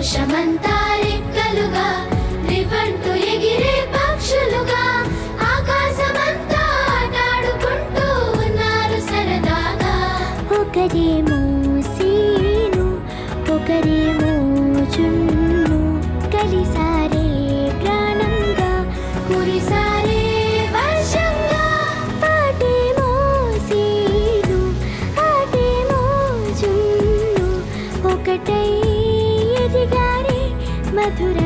సంతోషమంతా రెక్కలుగా రివంటూ ఎగిరే పక్షులుగా ఆకాశమంతా ఆటాడుకుంటూ ఉన్నారు సరదాగా. ఒకరేమో సీను ఒకరేమో జున్ను కలిసారే ప్రాణంగా కురిసారే వర్షంగా. పాటేమో సీను ఆటేమో జున్ను ఒకటై ఎదిగారే మధుర